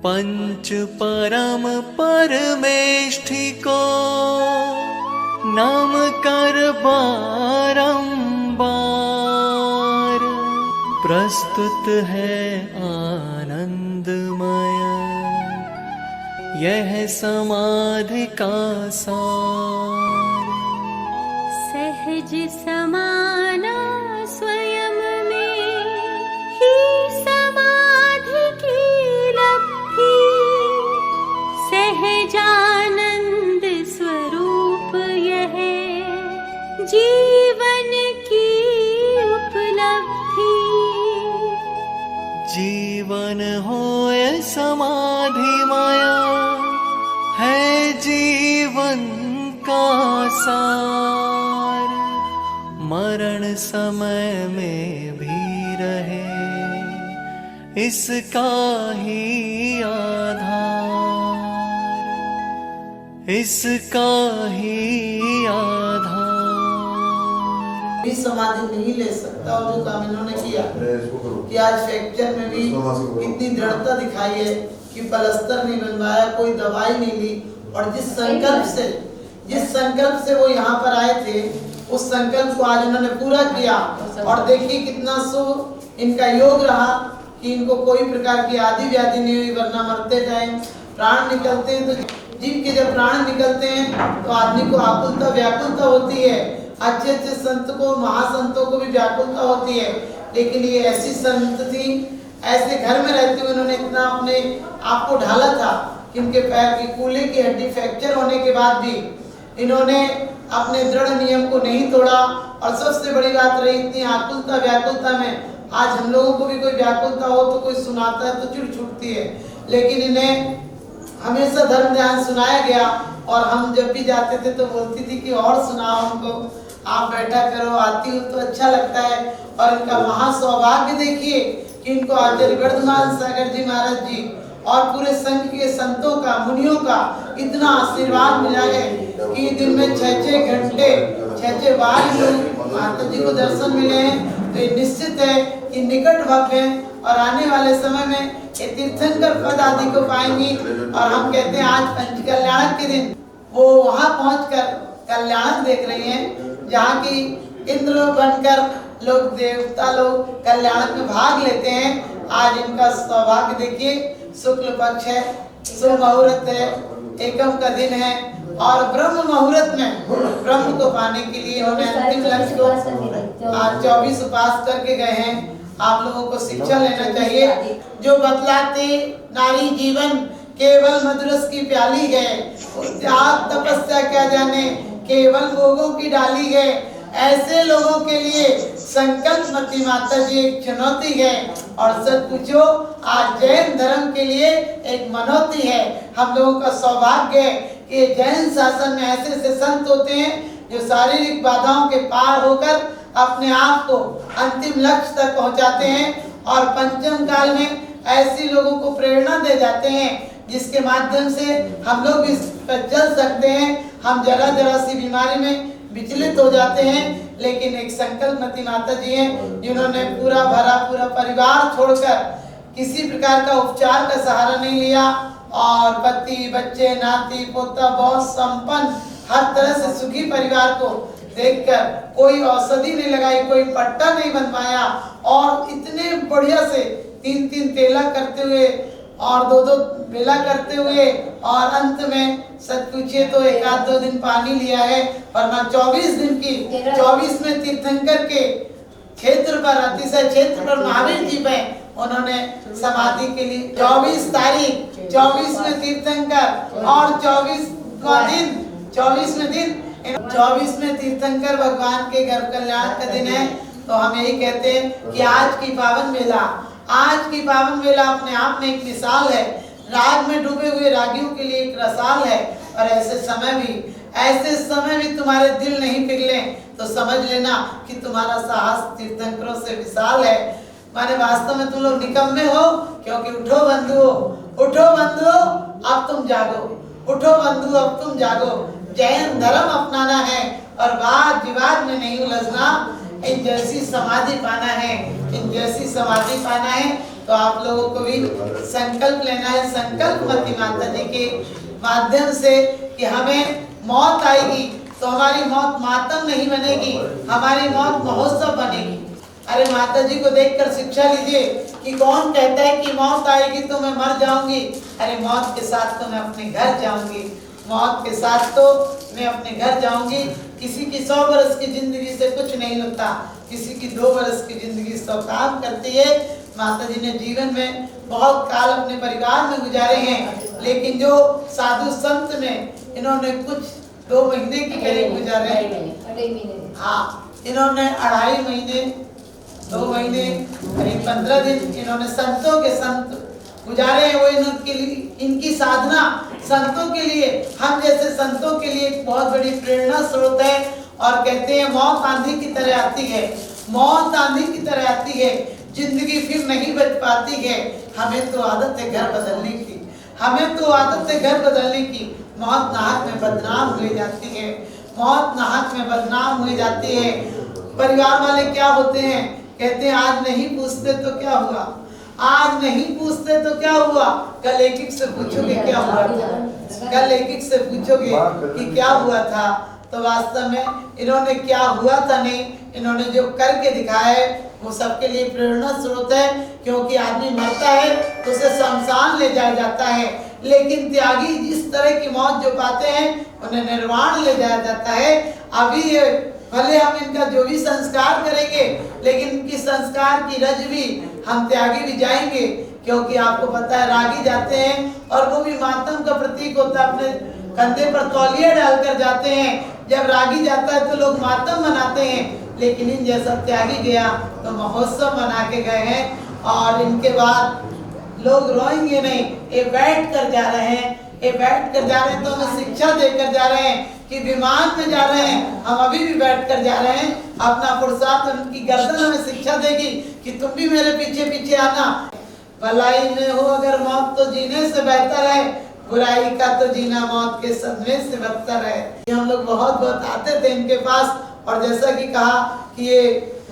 पंच परम परमेष्ठि को नाम कर बारंबार, प्रस्तुत है आनंदमय यह समाधि का सार। सहज समाना स्वयं में ही समाधि की लब्धि, सहजानंद स्वरूप यह जीवन की उपलब्धि। जीवन होए समाधिमय है जीवन का सार, मरण समय में भी रहे इसका ही आधार, इसका ही आधार। भी समाधि नहीं ले सकता, और जो काम इन्होंने किया कि आज फ्रैक्चर में भी इतनी दृढ़ता दिखाई है कि पलस्तर नहीं बनवाया, कोई दवाई नहीं ली, और जिस संकल्प से वो यहाँ पर आए थे उस संकल्प को आज उन्होंने पूरा किया। और देखिए कितना शुभ इनका योग रहा कि इनको कोई प्रकार की आदि व्याधि नहीं हुई, वरना मरते टाइम प्राण निकलते हैं तो जीव के जब प्राण निकलते हैं तो आदमी को आकुलता व्याकुलता होती है। अच्छे अच्छे संत को, महासंतों को भी व्याकुलता होती है, लेकिन ये ऐसी संत थी, ऐसे घर में रहते हुए उन्होंने इतना अपने आप को ढाला था कि इनके पैर की कूल्हे की हड्डी फ्रैक्चर होने के बाद भी इन्होंने अपने दृढ़ नियम को नहीं तोड़ा। और सबसे बड़ी बात रही इतनी आकुलता व्याकुलता में, आज हम लोगों को भी कोई व्याकुलता हो तो कोई सुनाता है तो चिढ़ छूटती है, लेकिन इन्हें हमेशा धर्म ध्यान सुनाया गया। और हम जब भी जाते थे तो बोलती थी कि और सुनाओ हमको, आप बैठा करो, आती हो तो अच्छा लगता है। और इनका महासौभाग्य देखिए कि इनको आचार्य वर्धमान सागर जी महाराज जी और पूरे संघ के संतों का, मुनियों का इतना आशीर्वाद मिला है कि दिन में 6-6 घंटे 6-6 बार माता जी को दर्शन मिले हैं। तो ये निश्चित है कि निकट भव्य हैं और आने वाले समय में ये तीर्थंकर पद आदि को पाएंगी। और हम कहते हैं आज पंच कल्याणक के दिन वो वहाँ पहुंचकर कल्याणक देख रही हैं, जहाँ की इंद्र बनकर लोग, देवता लोग कल्याणक में भाग लेते हैं। आज इनका सौभाग्य देखिए, शुक्ल पक्ष है, शुभ मुहूर्त है, एकम का दिन है, और ब्रह्म मुहूर्त में ब्रह्म को पाने के लिए उन्होंने अंतिम लक्ष्य को आज 24 उपास करके गए हैं। आप लोगों को शिक्षा लेना चाहिए। जो बतलाते नारी जीवन केवल मधुरस की प्याली है, त्याग तपस्या क्या जाने केवल भोगों की डाली है। ऐसे लोगों के लिए संकल्प मती माता जी एक चुनौती है, और सच पूछो आज जैन धर्म के लिए एक मनौती है। हम लोगों का सौभाग्य है कि जैन शासन में ऐसे ऐसे संत होते हैं जो शारीरिक बाधाओं के पार होकर अपने आप को अंतिम लक्ष्य तक पहुंचाते हैं, और पंचम काल में ऐसी लोगों को प्रेरणा दे जाते हैं जिसके माध्यम से हम लोग इस पर चल सकते हैं। हम जरा जरा सी बीमारी में विचलित हो जाते हैं, लेकिन एक संकल्पमती माता जी हैं जिन्होंने पूरा भरा पूरा परिवार छोड़कर किसी प्रकार का उपचार का सहारा नहीं लिया, और पति, बच्चे, नाती, पोता बहुत संपन्न हर तरह से सुखी परिवार को देखकर कोई औषधि नहीं लगाई, कोई पट्टा नहीं बनवाया, और इतने बढ़िया से 3-3 तेला करते हुए और 2-2 बेला करते हुए, और अंत में सच पूछिए तो 1-2 दिन पानी लिया है, वरना 24 दिन की 24 में तीर्थंकर के क्षेत्र पर, अतिशय क्षेत्र पर महावीर जी पे उन्होंने समाधि के लिए 24 तारीख 24 में तीर्थंकर, और 24 में तीर्थंकर भगवान के गर्भ कल्याण का दिन है। तो हम यही कहते हैं कि आज की पावन मेला अपने आप में एक मिसाल है, राग में डूबे हुए रागियों के लिए एक रसाल है। और ऐसे समय भी तुम्हारे दिल नहीं पिघले तो समझ लेना कि तुम्हारा साहस तीर्थंकरों से विशाल है। माने वास्तव में तुम लोग निकम्मे हो, क्योंकि उठो बंधुओं, अब तुम जागो, उठो बंधु अब तुम जागो। जैन धर्म अपनाना है और वाद विवाद में नहीं उलझना। इन जैसी समाधि पाना है, तो आप लोगों को भी संकल्प लेना है, संकल्प मति माता जी के माध्यम से कि हमें मौत आएगी तो हमारी मौत मातम नहीं बनेगी, हमारी मौत महोत्सव बनेगी। अरे माता जी को देखकर शिक्षा लीजिए कि कौन कहता है कि मौत आएगी तो मैं मर जाऊंगी। अरे मौत के साथ तो मैं अपने घर जाऊंगी, मौत के साथ तो मैं अपने घर जाऊंगी। किसी की 100 वर्ष की जिंदगी से कुछ नहीं होता, किसी की 2 वर्ष की जिंदगी 100 काम करती है। माता जी ने जीवन में बहुत काल अपने परिवार में गुजारे हैं, लेकिन जो साधु संत में इन्होंने कुछ 2 महीने की करीब गुजारे। हाँ, इन्होंने 2.5 महीने 2 महीने करीब 15 दिन इन्होंने संतों के संत गुजारे हैं। वो इनके लिए, इनकी साधना संतों के लिए, हम जैसे संतों के लिए एक बहुत बड़ी प्रेरणा स्रोत है। और कहते हैं मौत आंधी की तरह आती है, मौत आंधी की तरह आती है, जिंदगी फिर नहीं बच पाती है। हमें तो आदत है घर बदलने की, हमें तो आदत है घर बदलने की। मौत नाहक में बदनाम हुई जाती है, मौत नाहक में बदनाम हुई जाती है। परिवार वाले क्या होते हैं, कहते हैं आज नहीं पूछते तो क्या हुआ, आज नहीं पूछते तो क्या हुआ, कल एक से पूछोगे क्या हुआ था, कल एक से पूछोगे कि क्या हुआ था। तो वास्तव में इन्होंने क्या हुआ था नहीं, इन्होंने जो करके दिखाया है वो सबके लिए प्रेरणा स्रोत है। क्योंकि आदमी मरता है तो उसे शमशान ले जाया जाता है, लेकिन त्यागी जिस तरह की मौत जो पाते हैं उन्हें निर्वाण ले जाया जाता है। अभी भले हम इनका जो भी संस्कार करेंगे, लेकिन इनकी संस्कार की रज भी हम त्यागी भी जाएंगे। क्योंकि आपको पता है रागी जाते हैं और वो भी मातम का प्रतीक होता है, अपने कंधे पर तौलिया डालकर जाते हैं। जब रागी जाता है तो लोग मातम मनाते हैं, लेकिन इन जैसा त्यागी गया तो महोत्सव मना के गए हैं। और इनके बाद लोग रोएंगे नहीं, ये बैठ कर जा रहे हैं, ये बैठ कर जा रहे हैं तो हमें शिक्षा देकर जा रहे हैं कि विमान में जा रहे हैं, हम अभी भी बैठ कर जा रहे हैं। अपना पुरुषार्थ उनकी गर्दन हमें शिक्षा देगी कि तुम भी मेरे पीछे पीछे आना। भलाई में हो अगर मौत तो जीने से बेहतर है, बुराई का तो जीना मौत के सदमे से बदतर है। हम लोग बहुत आते थे इनके पास, और जैसा कि कहा कि ये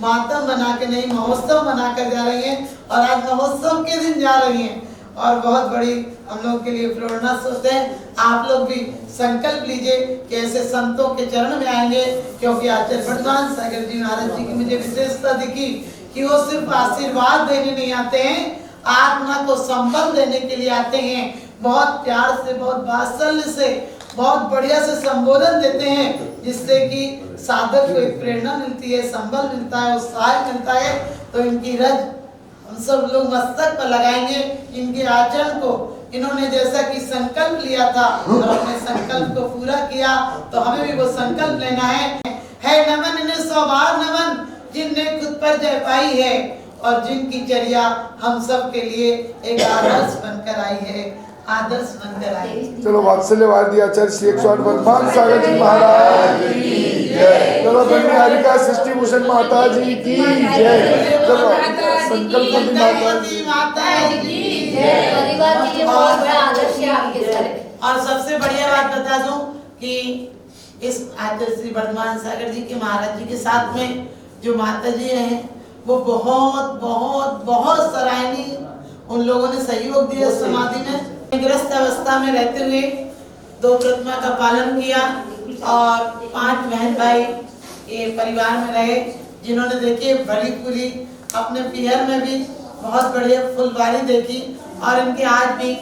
मातम मना के नहीं महोत्सव मना कर जा रही हैं, और आज महोत्सव के दिन जा रही हैं, और बहुत बड़ी हम लोग के लिए प्रेरणा स्रोत है। आप लोग भी संकल्प लीजिए कि ऐसे संतों के चरण में आएंगे। क्योंकि आचार्य भगवान सागर जी महाराज जी की मुझे विशेषता दिखी कि वो सिर्फ आशीर्वाद देने नहीं आते हैं, आत्मा को संबल देने के लिए आते हैं। बहुत प्यार से, बहुत वात्सल्य से, बहुत बढ़िया से संबोधन देते हैं, जिससे कि साधक को एक प्रेरणा मिलती है, संबल मिलता है, उत्साह मिलता है। तो इनकी रज हम सब लोग मस्तक पर लगाएंगे। इनके आचरण को इन्होंने जैसा कि संकल्प लिया था और अपने संकल्प को पूरा किया, तो हमें भी वो संकल्प लेना है नमन इन्हें 100 बार नमन, जिनने खुद पर जय पाई है और जिनकी चर्या हम सब के लिए एक आदर्श बनकर आई है, आदर्श बनकर आई। चलो वात्सल्यवादी आचार्य श्री 108 भगवान सागर जी महाराज की जय। चलो बहनी हरिका सृष्टि भूषण माता जी की जय। चलो संकल्प माता जी परिवार के लिए बहुत बड़ा आदर्श है आपके साथ। और सबसे बढ़िया बात बता दूं कि इस आचार्य श्री वर्धमान सागर जी के महाराज जी के साथ में जो माता जी हैं वो बहुत बहुत बहुत सराहनीय, उन लोगों ने सहयोग दिया। समाधि में ग्रस्त अवस्था में रहते हुए 2 प्रतिमा का पालन किया और 5 बहन भाई ये परिवार में रहे, जिन्होंने देखिए भरी पूरी अपने पियर में भी बहुत बढ़िया फुलवारी देखी। और इनके आज भी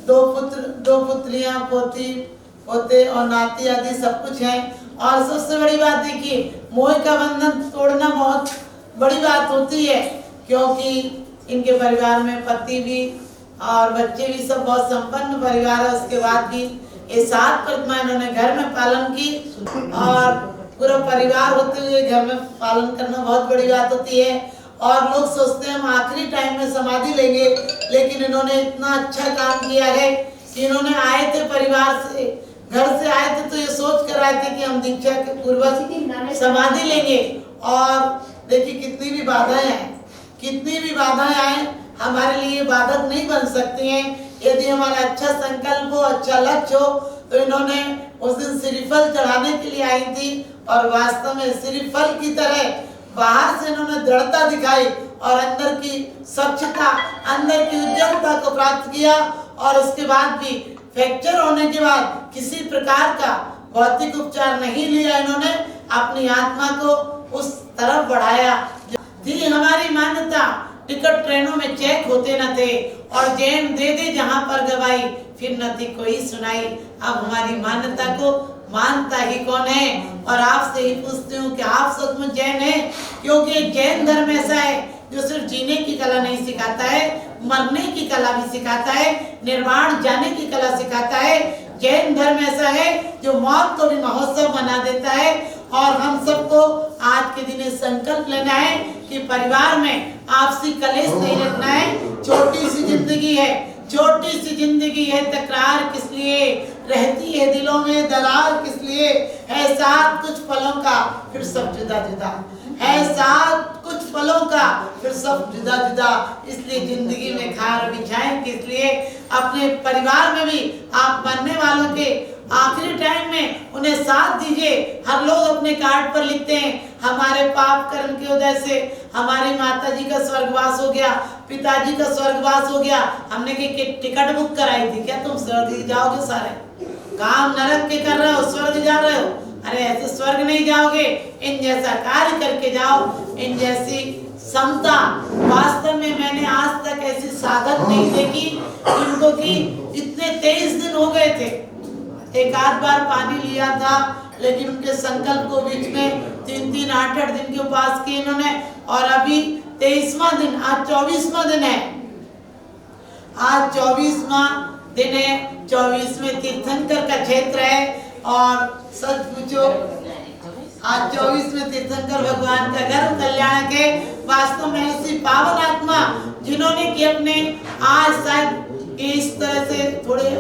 2 पुत्र 2 पुत्रियां, पोती पोते और नाती आदि सब कुछ है। और सबसे बड़ी बात देखिए, मोह का बंधन तोड़ना बहुत बड़ी बात होती है, क्योंकि इनके परिवार में पति भी और बच्चे भी सब बहुत संपन्न परिवार है। उसके बाद भी ये 7 प्रतिमा इन्होंने घर में पालन की, और पूरा परिवार होते हुए घर में पालन करना बहुत बड़ी बात होती है। और लोग सोचते हैं हम आखिरी टाइम में समाधि लेंगे, लेकिन इन्होंने इतना अच्छा काम किया है कि इन्होंने आए थे परिवार से, घर से आए थे तो ये सोच कर आए थे कि हम दीक्षा के पूर्वज समाधि लेंगे। और देखिए कितनी भी बाधाएं हैं, कितनी भी बाधाएं आए हमारे लिए बाधक नहीं बन सकती हैं। यदि हमारा अच्छा संकल्प हो, अच्छा लक्ष्य हो, तो इन्होंने उस दिन श्रीफल चढ़ाने के लिए आई थी, और वास्तव में श्रीफल की तरह बाहर से इन्होंने दृढ़ता दिखाई और अंदर की स्वच्छता, अंदर की उज्जवलता को प्राप्त किया। और उसके बाद भी फ्रैक्चर होने के बाद किसी प्रकार का भौतिक उपचार नहीं लिया, इन्होंने अपनी आत्मा को उस तरफ बढ़ाया। थी हमारी मान्यता, टिकट ट्रेनों में चेक होते न थे और जैन दे दे जहां पर गवाई, फिर न थी कोई सुनाई। अब हमारी मान्यता को मानता ही कौन है? और आपसे ही पूछती हूँ कि आप सचमुच जैन है? क्योंकि जैन धर्म ऐसा है जो सिर्फ जीने की कला नहीं सिखाता है, मरने की कला भी सिखाता है, निर्वाण जाने की कला सिखाता है। जैन धर्म ऐसा है जो मौत को भी महोत्सव बना देता है। और हम सबको आज के दिन संकल्प लेना है कि परिवार में आपसी कलेश नहीं रखना है। छोटी सी जिंदगी है, छोटी सी जिंदगी है, तकरार किस लिए रहती है दिलों में, दरार किस लिए है? साथ कुछ पलों का फिर सब जुदा जुदा है, साथ कुछ पलों का फिर सब जुदा जुदा। इसलिए जिंदगी में खार बिछाएं किस लिए? अपने परिवार में भी आप मरने वालों के आखिरी टाइम में उन्हें साथ दीजिए। हर लोग अपने कार्ड पर लिखते हैं हमारे पाप कर्म की वजह से हमारी माता जी का स्वर्गवास हो गया, पिताजी का स्वर्गवास हो गया। हमने की टिकट बुक कराई थी, क्या तुम स्वर्ग जाओगे? सारे काम नरक के कर रहे हो, स्वर्ग जा रहे हो? अरे ऐसे स्वर्ग नहीं जाओगे, इन जैसा कार्य करके जाओ, इन जैसी समता। वास्तव में मैंने आज तक ऐसी साधक नहीं देखी इनको कि इतने 23 दिन हो गए थे, एक आध बार पानी लिया था, लेकिन उनके संकल्प को बीच में 3-3, 8-8 दिन के उपवास किए इन्होंने। और अभी 23वां दिन, आज 24वां दिन है, आज 24वां दिन है। 24वें तीर्थंकर का क्षेत्र है और सच पूछो आज 24वें तीर्थंकर भगवान का घर कल्याण के वास्तव में ऐसी पावन आत्मा जिन्होंने कि अपने आज शायद इस तरह से थोड़े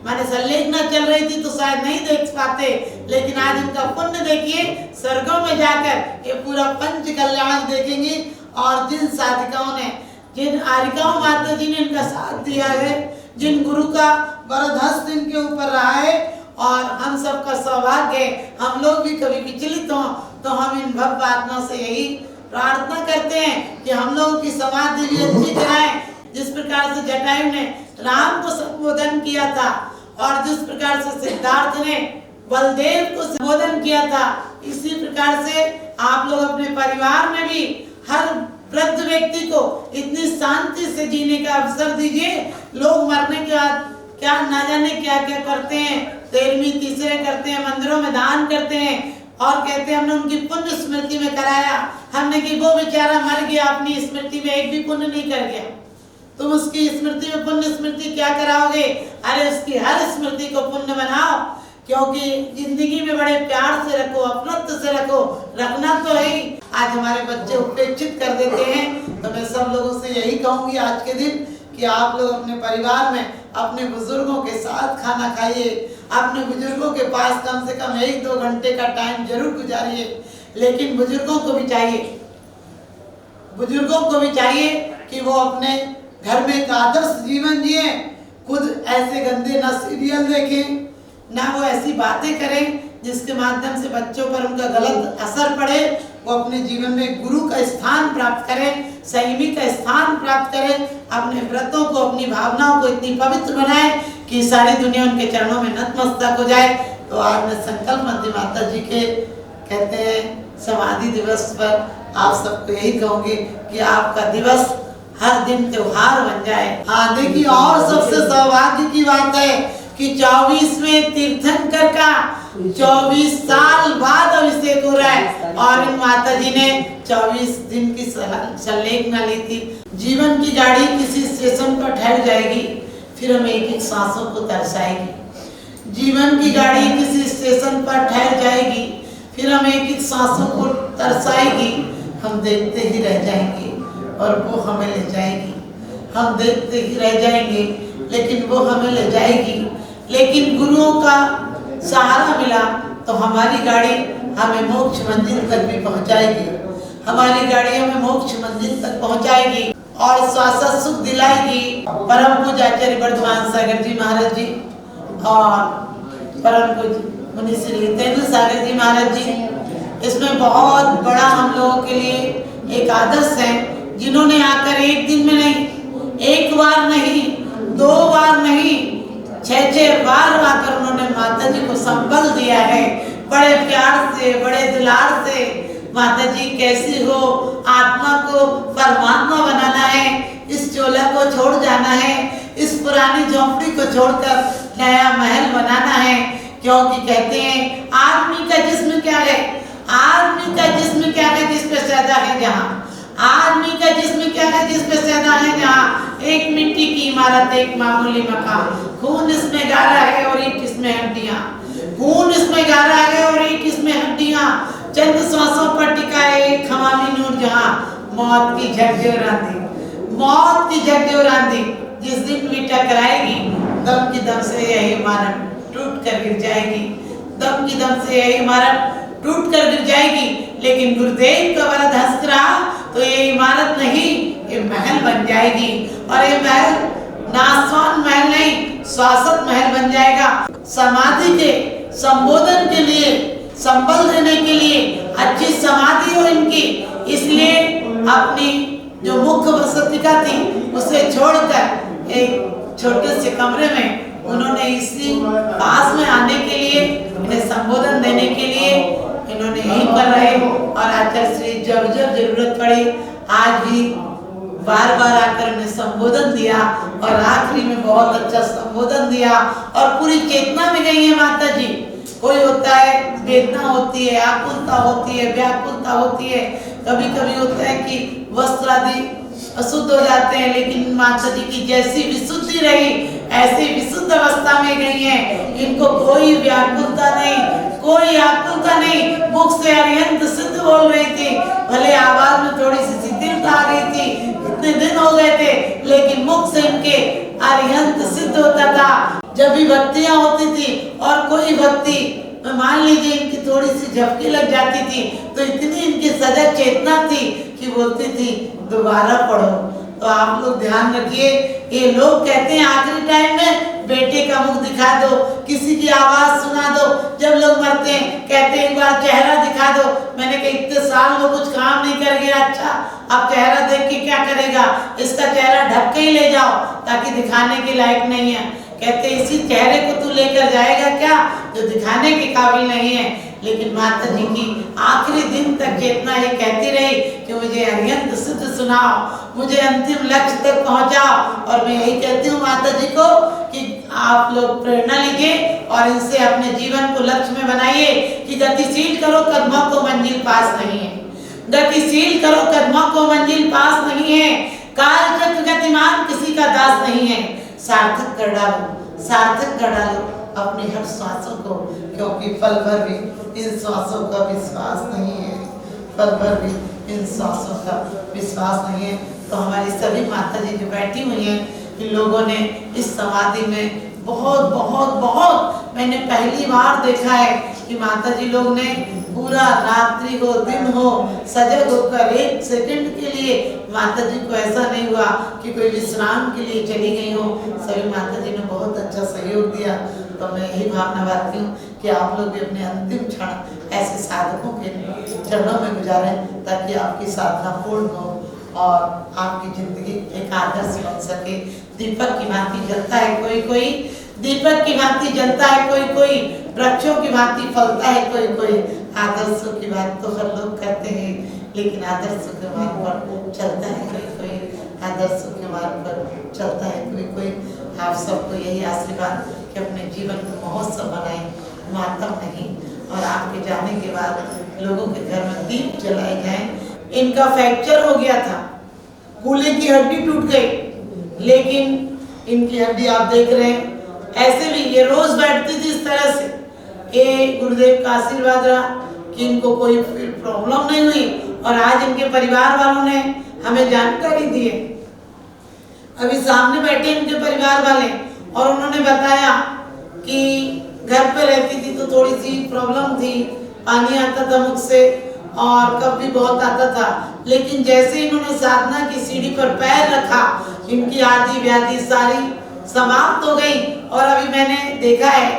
माने संलेखना चल रही थी तो शायद नहीं देख पाते, लेकिन आज इनका पुण्य देखिए, स्वर्गों में जाकर ये पूरा पंच कल्याण देखेंगे। और जिन साधिकाओं ने, जिन आरिकाओं माता जी ने इनका साथ दिया है, जिन गुरु का वरद हस्त इनके ऊपर रहा है, और हम सबका सौभाग्य है हम लोग भी कभी विचलित हों तो हम इन भव्य आत्मा से यही प्रार्थना करते हैं कि हम लोगों की समाधि भी अच्छी कराएं। जिस प्रकार से जटायु ने राम को संबोधन किया था और जिस प्रकार से सिद्धार्थ ने बलदेव को संबोधन किया था, इसी प्रकार से आप लोग अपने परिवार में भी हर वृद्ध व्यक्ति को इतनी शांति से जीने का अवसर दीजिए। लोग मरने के बाद क्या ना जाने क्या क्या करते हैं, 13वीं तीसरे करते हैं, मंदिरों में दान करते हैं और कहते हैं हमने उनकी पुण्य स्मृति में कराया। हमने कि वो बेचारा मर गया, अपनी स्मृति में एक भी पुण्य नहीं कर गया, तुम उसकी स्मृति में पुण्य स्मृति क्या कराओगे? अरे उसकी हर स्मृति को पुण्य बनाओ, क्योंकि जिंदगी में बड़े प्यार से रखो, अपनत्व से रखो, रखना तो है ही। आज हमारे बच्चे उपेक्षित कर देते हैं, तो मैं सब लोगों से यही कहूंगी आज के दिन कि आप लोग अपने परिवार में अपने बुजुर्गों के साथ खाना खाइए, अपने बुजुर्गों के पास कम से कम 1-2 घंटे का टाइम जरूर गुजारिए। लेकिन बुजुर्गों को भी चाहिए कि वो अपने घर में एक आदर्श जीवन जिए, खुद ऐसे गंदे ना सीरियल देखें, ना वो ऐसी बातें करें जिसके माध्यम से बच्चों पर उनका गलत असर पड़े। वो अपने जीवन में गुरु का स्थान प्राप्त करें, संयमी का स्थान प्राप्त करें, अपने व्रतों को, अपनी भावनाओं को इतनी पवित्र बनाएं कि सारी दुनिया उनके चरणों में नतमस्तक हो जाए। तो आज मैं संकल्प मध्य माता जी के कहते हैं समाधि दिवस पर आप सबको यही कहूँगी कि आपका दिवस हर दिन त्योहार बन जाए। हाँ देखिए, और सबसे सौभाग्य की बात है कि 24वें तीर्थंकर का 24 साल बाद अभिषेक हो रहा है और इन माता जी ने 24 दिन की संलेखना ली थी। जीवन की गाड़ी किसी स्टेशन पर ठहर जाएगी, फिर हमें एक सांसों को तरसाएगी। जीवन की गाड़ी किसी स्टेशन पर ठहर जाएगी, फिर हमें एक सांसों को तरसाएगी। हम देखते ही रह जाएंगे और वो हमें ले जाएगी। हम देखते ही रह जाएंगे लेकिन वो हमें ले जाएगी। लेकिन गुरुओं का सहारा मिला तो हमारी गाड़ी हमें मोक्ष मंजिल तक भी पहुंचाएगी। हमारी गाड़ी हमें मोक्ष मंजिल तक पहुंचाएगी और शाश्वत सुख दिलाएगी। परम पूज्य आचार्य वर्धमान सागर जी महाराज जी और परम पूज्य मुनि श्री हितेंद्र सागर जी महाराज जी, इसमें बहुत बड़ा हम लोगों के लिए एक आदर्श है जिन्होंने आकर एक दिन में नहीं, एक बार नहीं, 2 बार नहीं, 6 बार आकर उन्होंने माता जी को संबल दिया है। बड़े प्यार से, बड़े दुलार से, माता जी कैसी हो, आत्मा को परमात्मा बनाना है, इस चोला को छोड़ जाना है, इस पुरानी झोंपड़ी को छोड़कर नया महल बनाना है। क्योंकि कहते हैं आदमी का जिस्म क्या है, आदमी का जिस्म क्या है जिस पे सैदा है जहाँ, आदमी का जिस्म क्या है जिस पे सैदा है जहाँ। एक मिट्टी की इमारत, एक मामूली मकान, खून इसमें गाढ़ा है और ईंट इसमें हड्डियाँ, खून इसमें गाढ़ा है और ईंट इसमें हड्डियाँ। चंद श्वासों पर टिका है एक खमामी नूर जहाँ। मौत की झकझोर आंधी, मौत की झकझोर आंधी जिस दिन भी टकराएगी, दम की दम से यह इमारत टूट कर गिर जाएगी, दम की दम से यह इमारत टूट कर गिर जाएगी। लेकिन गुरुदेव का वरद हंस रहा तो ये इमारत नहीं, ये महल बन जाएगी। और ये महल नासवान महल नहीं, शाश्वत महल बन जाएगा। समाधि के संबोधन के लिए, संबल देने के लिए अच्छी समाधि हो इनकी, इसलिए अपनी जो मुख्य वसतिका थी उसे छोड़कर एक छोटे से कमरे में उन्होंने इसी पास में आने के लिए, इन्हें संबोधन देने के लिए इन्होंने यहीं पर रहे। और आचार्य श्री जब जब जरूरत पड़ी आज भी बार बार आकर उन्हें संबोधन दिया और आखिरी में बहुत अच्छा संबोधन दिया और पूरी चेतना में गई है माता जी। कोई होता है वेदना होती है, आकुलता होती है, व्याकुलता होती है, कभी कभी होता है कि वस्त्र आदि अशुद्ध हो जाते हैं, लेकिन माता जी की जैसी विशुद्धि रही ऐसी विशुद्ध अवस्था में गई है। इनको कोई व्याकुलता नहीं, कोई आकुलता नहीं, मुख से अरिहंत सिद्ध बोल रही थी। भले आवाज में थोड़ी सी शिथिलता आ गई थी, इतने दिन हो गए थे, लेकिन मुख से इनके अरिहंत सिद्ध होता था। जब भी भक्तियां होती थी और कोई भक्ति मान लीजिए इनकी थोड़ी सी झपकी लग जाती थी तो इतनी इनकी सजग चेतना थी कि बोलती थी दोबारा पढ़ो। तो आप लोग ध्यान रखिए, ये लोग कहते हैं आखिरी टाइम में बेटे का मुख दिखा दो, किसी की आवाज सुना दो। जब लोग मरते हैं कहते हैं एक बार चेहरा दिखा दो। मैंने कहा इतने साल वो कुछ काम नहीं कर गया, अच्छा अब चेहरा देख के क्या करेगा, इसका चेहरा ढक के ही ले जाओ ताकि दिखाने के लायक नहीं है। कहते इसी चेहरे को तू लेकर जाएगा क्या जो दिखाने के काबिल नहीं है। लेकिन माता जी की आखिरी दिन तक चेतना ये कहती रही कि मुझे अरिहंत सिद्ध सुनाओ, मुझे अंतिम लक्ष्य तक पहुंचाओ। और मैं यही कहती हूँ माता जी को कि आप लोग प्रेरणा लीजिए और इनसे अपने जीवन को लक्ष्य में बनाइए कि गतिशील करो कदमों को मंजिल पास नहीं है, गतिशील करो कदमों को मंजिल पास नहीं है। काल चक्र गतिमान किसी का दास नहीं है। सार्थक कर डालो, सार्थक कर डालो अपने हर श्वासों को, क्योंकि पल भर भी इन श्वासों का विश्वास नहीं है, पल भर भी इन श्वासों का विश्वास नहीं है। तो हमारी सभी माता जी जो बैठी हुई हैं, इन लोगों ने इस समाधि में बहुत बहुत बहुत मैंने पहली बार देखा है कि माता जी लोग ने पूरा रात्रि हो दिन हो सजग होकर एक सेकंड के लिए माता जी को ऐसा नहीं हुआ कि कोई विश्राम के लिए चली गई हो। सभी माता जी ने बहुत अच्छा सहयोग दिया। तो मैं यही भावना बांटती हूँ कि आप लोग भी अपने अंतिम क्षण ऐसे साधकों के चरणों में गुजारें ताकि आपकी साधना पूर्ण हो और आपकी जिंदगी एक आदर्श बन सके। दीपक की भांति जलता है कोई कोई, दीपक की भांति जलता है कोई कोई, वृक्षों की भांति फलता है कोई कोई। आदर्शों की बात तो हर लोग करते हैं, लेकिन आदर्शों के मार्ग पर चलता है कोई कोई, आदर्शों के मार्ग पर चलता है कोई कोई। आप सबको यही आशीर्वाद कि अपने जीवन को महोत्सव बनाएं, मातम नहीं। और आपके जाने के बाद लोगों के घर में दीप जलाए जाएं। इनका फ्रैक्चर हो गया था, कूल्हे की हड्डी टूट गई, लेकिन इनकी हड्डी आप देख रहे हैं ऐसे भी ये रोज बैठती थी इस तरह से। ये गुरुदेव का आशीर्वाद रहा कि इनको कोई प्रॉब्लम नहीं हुई। और आज इनके परिवार वालों ने हमें जानकारी दी है, अभी सामने बैठे इनके परिवार वाले, और उन्होंने बताया कि घर पे रहती थी तो थोड़ी सी प्रॉब्लम थी, पानी आता था मुख से और कब भी बहुत आता था, लेकिन जैसे इन्होंने साधना की सीढ़ी पर पैर रखा इनकी आदि व्याधि सारी समाप्त हो गई। और अभी मैंने देखा है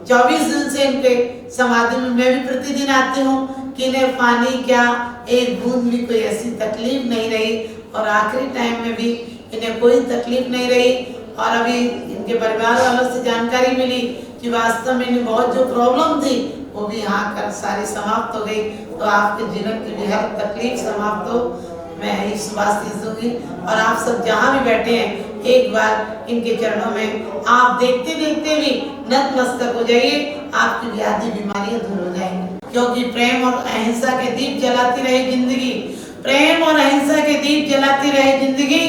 24 दिन से इनके समाधि में मैं भी प्रतिदिन आती हूँ कि इन्हें पानी क्या एक बूंद भी कोई ऐसी तकलीफ नहीं रही और आखिरी टाइम में भी इन्हें कोई तकलीफ नहीं रही। और अभी इनके परिवार वालों से जानकारी मिली कि वास्तव में इन्हें बहुत जो प्रॉब्लम थी वो भी यहाँ कर सारी समाप्त हो गई। तो आपके जीवन की भी हर तकलीफ समाप्त हो, मैं यही सुभाषित दूंगी। और आप सब जहाँ भी बैठे हैं एक बार इनके चरणों में आप देखते देखते भी नतमस्तक हो जाइए, आपकी व्याधि बीमारियां दूर हो जाएंगी। क्योंकि प्रेम और अहिंसा के दीप जलाती रहे जिंदगी, प्रेम और अहिंसा के दीप जलाती रहे जिंदगी,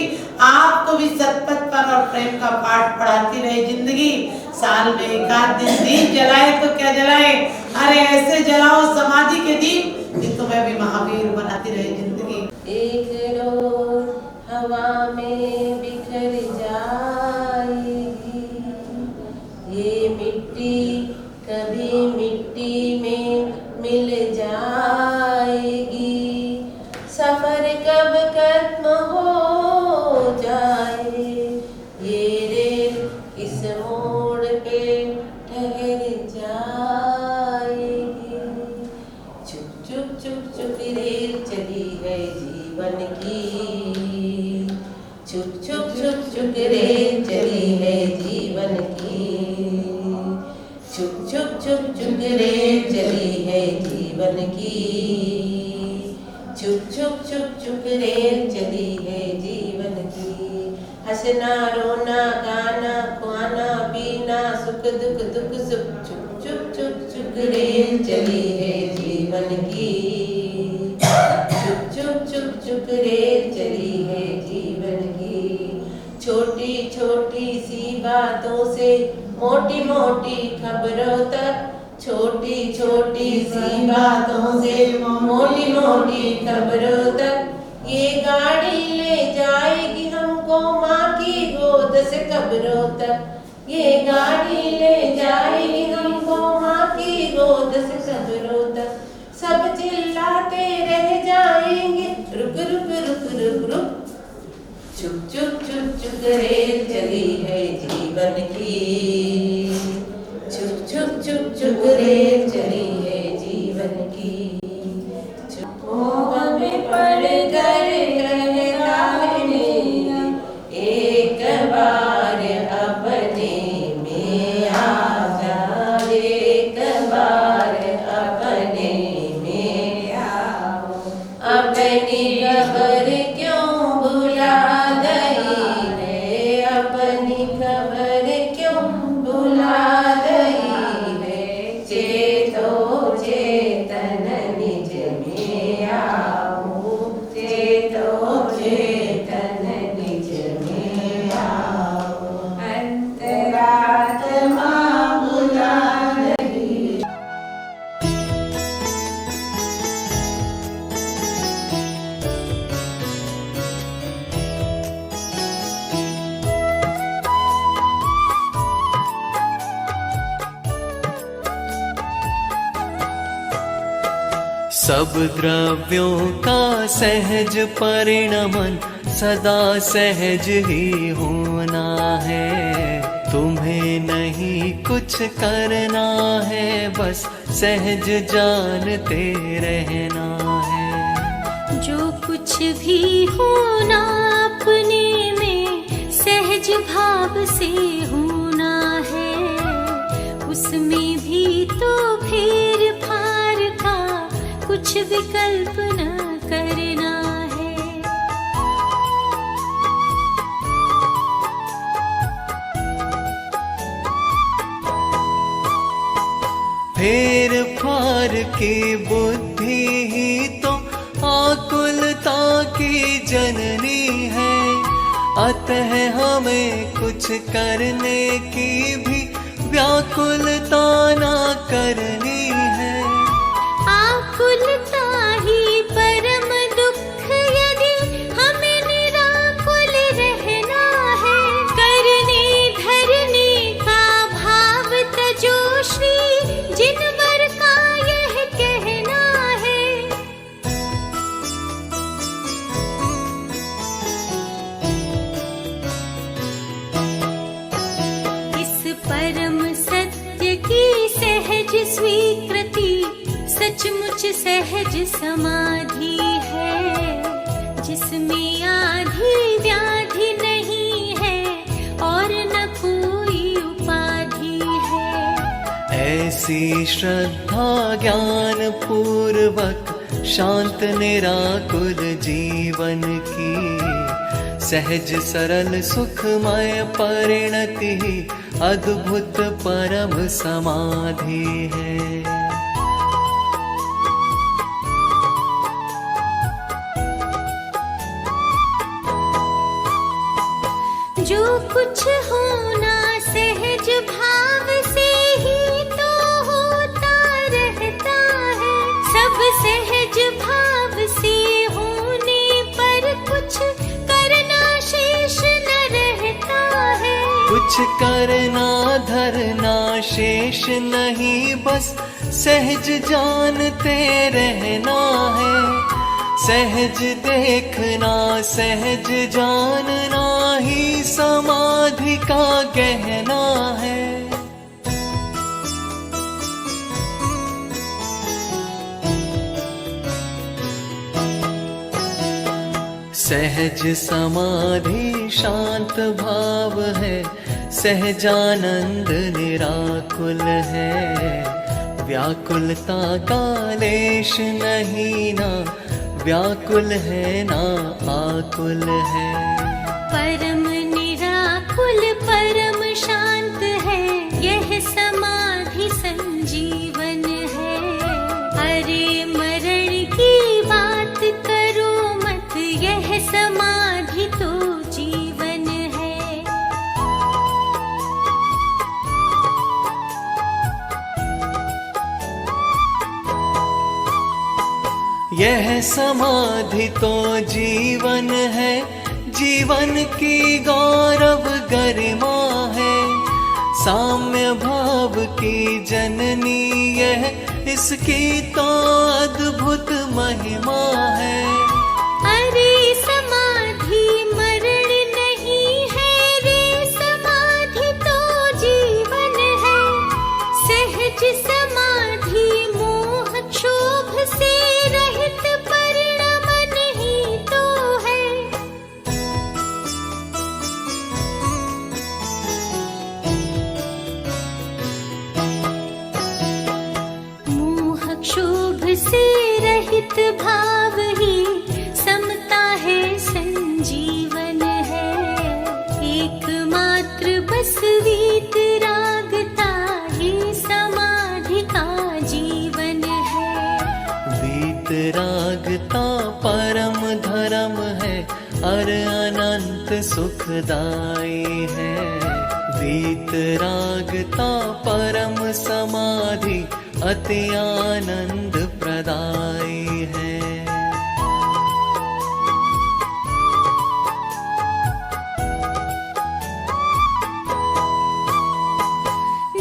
आपको भी सतपथ पर और प्रेम का पाठ पढ़ाती रहे जिंदगी। साल में एक आध दिन दीप जलाए तो क्या जलाए, अरे ऐसे जलाओ समाधि के दीप कि तुम्हें भी महावीर बनाती रहे जिंदगी। एक रोज हवा में बिखर जाएगी ये मिट्टी, कभी मिट्टी में मिल जाएगी। सफर कब खत्म हो जाए ये रेल इस मोड़ पे ठहर जाएगी। चुप चुप चुप चुप रेल चली है जीवन की, चुप चुप चुप चुप रेल चली है जीवन की, चुप चुप चुप चुप रेल चली है जीवन की, चुप चुप चुप चुप रेल चली है जीवन की। हंसना रोना गाना खुआना पीना सुख दुख दुख सुख, चुप चुप चुप चुप रेल चली है जीवन की, चुप चुप चुप चुप रेल चली है जीवन की। छोटी छोटी सी बातों से मोटी मोटी खबरों तक, छोटी छोटी सी बातों से मोटी मोटी खबरों तक, ये गाड़ी ले जाएगी हमको माँ की गोद से कब्रों तक, ये गाड़ी ले जाएगी हमको माँ की गोद से कब्रों तक। सब चिल्लाते रह जाएंगे रुक रुक रुक रुक रुक, चुप चुप चुप चुप रेल चली है जीवन की, चुप चुप चुप चुप रेल चली है जीवन की। मोह में पड़ कर कहता है मेरा एक बार अपने में आ जा, एक बार अपने में आओ। अपनी खबर क्यों भुला गई है, अपनी खबर क्यों भुला गई है। चेतो चेतन निज में आओ, चेतो चेतन निज में आओ। अंतरात्मा बुला रही। सब द्रव्यों का सहज परिणमन सदा सहज ही होना है। तुम्हें नहीं कुछ करना है, बस सहज जानते रहना है। जो कुछ भी होना अपने में सहज भाव से होना है, उसमें भी तो फेर फार का कुछ विकल्प न करना है। फेर फार की बुद्धि ही तो आकुलता की जननी है। अतः हमें कुछ करने की भी व्याकुलता ना करनी है। आकुलता ही परम दुख यदि हमें निराकुल रहना है। करने धरने का भाव तजोश्री जिनवर का यह कहना है। इस परम सत्य की सहज स्वीकृति सचमुच सहज समाधि है, जिसमें ऐसी श्रद्धा ज्ञान पूर्वक शांत निराकुल जीवन की सहज सरल सुखमय परिणति अद्भुत परम समाधि है। जो कुछ होना सहज भाव से ही तो होता रहता है। सब सहज भाव से होने पर कुछ करना शेष न रहता है। कुछ करना धरना शेष नहीं, बस सहज जानते रहना है। सहज देखना सहज जानना ही समाधि का कहना है। सहज समाधि शांत भाव है, सहजानंद निराकुल है। व्याकुलता का लेश नहीं ना, व्याकुल है ना आकुल है। परम निराकुल परम शांत है, यह समाधि संजीवन है। अरे मरण की बात करो मत, यह समाधि तो जीवन है। यह समाधि तो जीवन है, जीवन की गौरव गरिमा है। साम्य भाव की जननी यह, इसकी तो अद्भुत महिमा है। अरे समाधि मरण नहीं है रे, समाधि तो जीवन है। सहज समाधि मोह क्षोभ से रहित परिणमन ही तो है। मोह क्षोभ से रहित भाव ही समता है, संजीवन है। एकमात्र बस वीतरागता ही समाधि का जीवन है। वीतरागता परम धर्म है और अनंत सुखदाई है। वीतरागता परम समाधि अति आनंद प्रदाई है।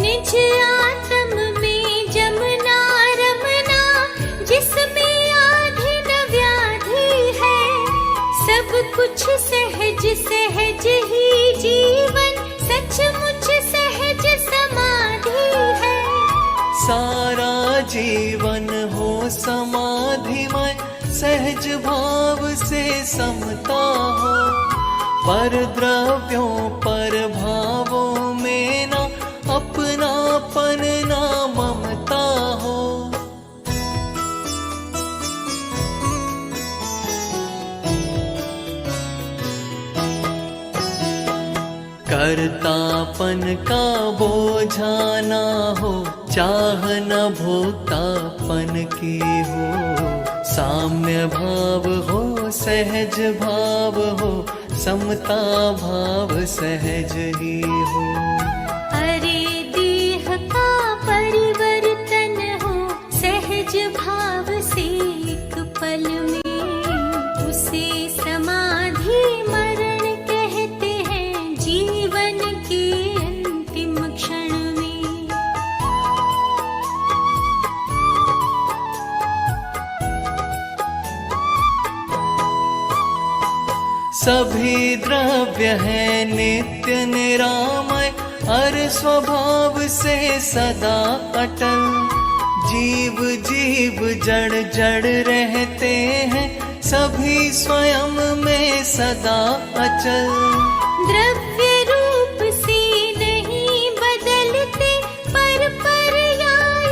निज आत्म में जमना रमना, जिसमें आधि न व्याधि है। सब कुछ सहज सहज ही जीवन, सचमुच सहज समाधि है। सारा जीवन हो समाधिमय, सहज भाव से समता हो। पर द्रव्यों पर भावों में ना अपनापन ना ममता हो। कर्तापन का बोझा ना हो, चाह न भोक्तापन की हो। साम्य भाव हो सहज भाव हो, समता भाव सहज ही हो। अरे देह का परिवर्तन हो, सहज भाव से एक पल में। उसे समाधि मरण कहते हैं, जीवन के अंतिम क्षण में। सभी द्रव्य है नित्य निरामय, हर स्वभाव से सदा अटल। जीव जीव जड़ जड़ रहते हैं, सभी स्वयं में सदा अचल। द्रव्य रूप से नहीं बदलते, पर पर्याय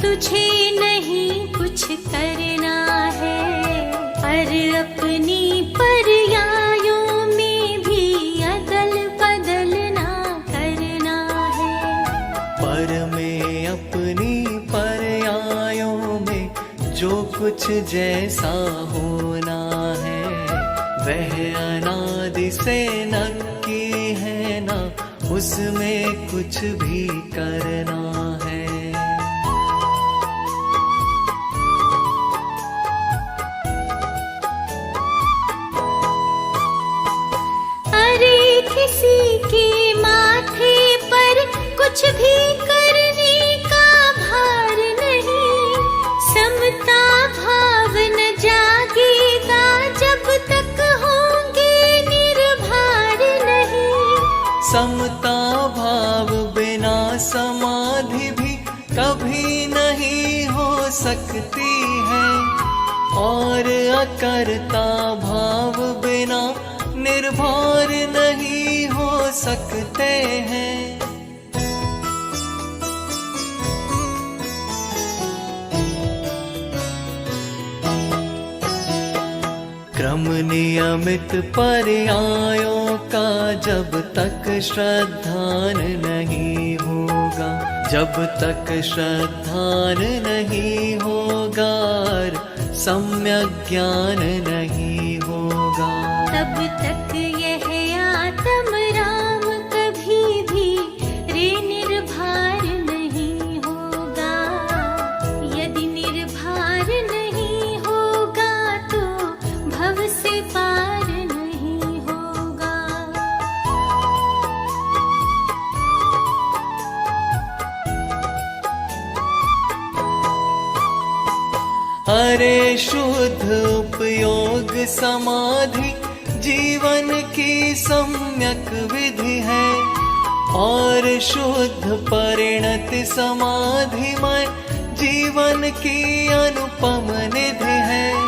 तुझे नहीं कुछ करना है, और अपनी पर्यायों में भी अदल बदल ना करना है। पर में अपनी पर्यायों में जो कुछ जैसा होना है, वह अनादि से नक्की है ना, उसमें कुछ भी करना है। अरे किसी के माथे पर कुछ भी करने का भार नहीं, समता भाव न जागेगा जब तक होंगे निर्भर नहीं। समता भाव बिना समाधि भी कभी नहीं हो सकती है, और अकर्ता भाव बिना निर्भर नहीं हो सकते हैं। क्रम नियमित पर्यायों का जब तक श्रद्धान नहीं होगा, जब तक श्रद्धान नहीं होगा, सम्यक ज्ञान नहीं होगा, तब तक यह आत्म राम कभी भी रे निर्भर नहीं होगा। यदि निर्भर नहीं होगा तो भव से पार नहीं होगा। अरे शुद्ध उपयोग समाधि जीवन की सम्यक विधि है, और शुद्ध परिणति समाधिमय जीवन की अनुपम निधि है।